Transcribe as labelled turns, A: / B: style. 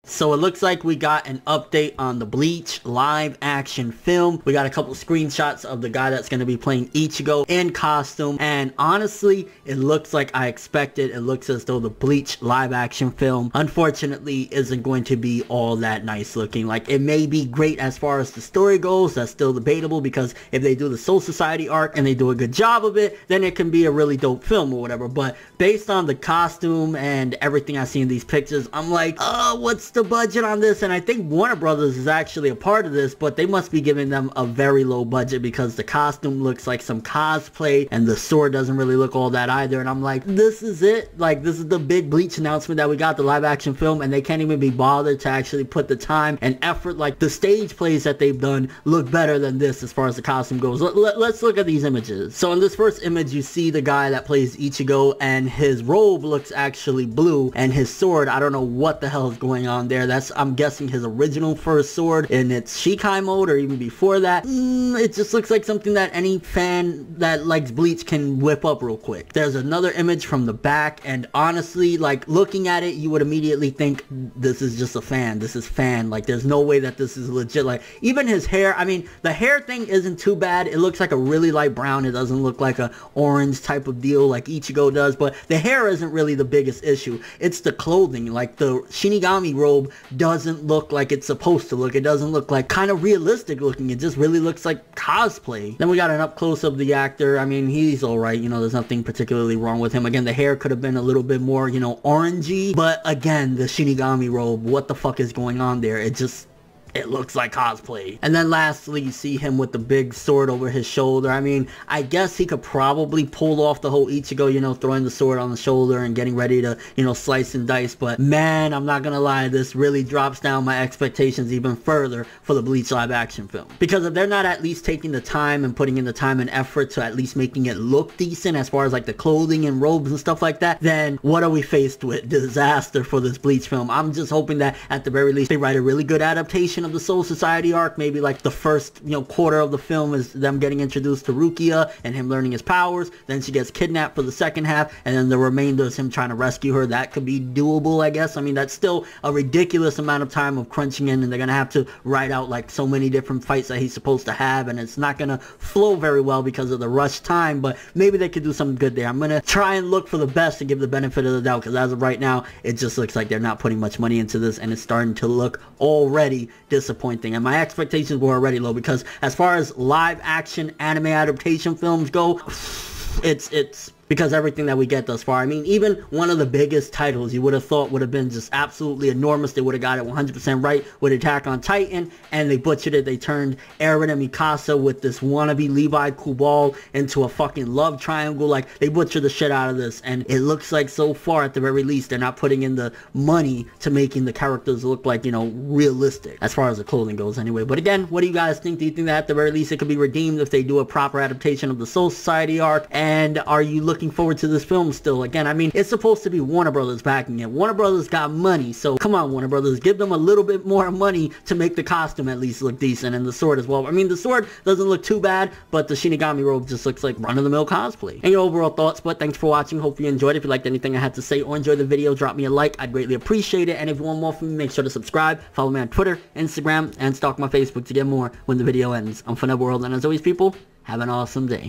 A: So it looks like we got an update on the Bleach live action film. We got a couple screenshots of the guy that's going to be playing Ichigo in costume. And honestly, it looks like I expected. It looks as though the Bleach live action film, unfortunately, isn't going to be all that nice looking. Like, it may be great as far as the story goes. That's still debatable, because if they do the Soul Society arc and they do a good job of it, then it can be a really dope film or whatever. But based on the costume and everything I see in these pictures, I'm like, what's the budget on this? And I think Warner Brothers is actually a part of this, but they must be giving them a very low budget, because the costume looks like some cosplay and the sword doesn't really look all that either. And I'm like, this is it? Like, this is the big Bleach announcement that we got, the live action film, and they can't even be bothered to actually put the time and effort. Like, the stage plays that they've done look better than this as far as the costume goes. Let's look at these images. So in this first image, you see the guy that plays Ichigo, and his robe looks actually blue, and his sword, I don't know what the hell is going on there. That's, I'm guessing, his original first sword in its Shikai mode, or even before that. It just looks like something that any fan that likes Bleach can whip up real quick. There's another image from the back, and honestly, like, looking at it, you would immediately think this is just a fan. This is fan. Like, there's no way that this is legit. Like, even his hair, I mean, the hair thing isn't too bad. It looks like a really light brown. It doesn't look like a orange type of deal like Ichigo does, but the hair isn't really the biggest issue. It's the clothing. Like, the Shinigami robe doesn't look like it's supposed to look. It doesn't look like kind of realistic looking. It just really looks like cosplay. Then we got an up close of the actor. I mean, he's alright, you know, there's nothing particularly wrong with him. Again, the hair could have been a little bit more, you know, orangey, but again, the Shinigami robe, what the fuck is going on there? It looks like cosplay. And then lastly, you see him with the big sword over his shoulder. I mean, I guess he could probably pull off the whole Ichigo, you know, throwing the sword on the shoulder and getting ready to, you know, slice and dice. But man, I'm not gonna lie, this really drops down my expectations even further for the Bleach live action film. Because if they're not at least taking the time and putting in the time and effort to at least making it look decent as far as like the clothing and robes and stuff like that, then what are we faced with? Disaster for this Bleach film. I'm just hoping that at the very least they write a really good adaptation of the Soul Society arc. Maybe like the first, you know, quarter of the film is them getting introduced to Rukia and him learning his powers. Then she gets kidnapped for the second half, and then the remainder is him trying to rescue her. That could be doable, I guess. I mean, that's still a ridiculous amount of time of crunching in, and they're gonna have to write out like so many different fights that he's supposed to have, and it's not gonna flow very well because of the rush time. But maybe they could do something good there. I'm gonna try and look for the best and give the benefit of the doubt, because as of right now, it just looks like they're not putting much money into this, and it's starting to look already disappointing. And my expectations were already low, because as far as live action anime adaptation films go, it's because everything that we get thus far. I mean, even one of the biggest titles you would have thought would have been just absolutely enormous. They would have got it 100% right with Attack on Titan, and they butchered it. They turned Eren and Mikasa with this wannabe Levi Kubal into a fucking love triangle. Like, they butchered the shit out of this, and it looks like so far, at the very least, they're not putting in the money to making the characters look like, you know, realistic, as far as the clothing goes anyway. But again, what do you guys think? Do you think that at the very least it could be redeemed if they do a proper adaptation of the Soul Society arc? And are you looking forward to this film still? Again, I mean, it's supposed to be Warner Brothers backing it. Warner Brothers got money, so come on, Warner Brothers, give them a little bit more money to make the costume at least look decent, and the sword as well. I mean, the sword doesn't look too bad, but the Shinigami robe just looks like run-of-the-mill cosplay. And your overall thoughts, but thanks for watching. Hope you enjoyed. If you liked anything I had to say or enjoyed the video, drop me a like. I'd greatly appreciate it. And if you want more from me, make sure to subscribe, follow me on Twitter, Instagram, and stalk my Facebook to get more when the video ends. I'm Funebworld, and as always, people, have an awesome day.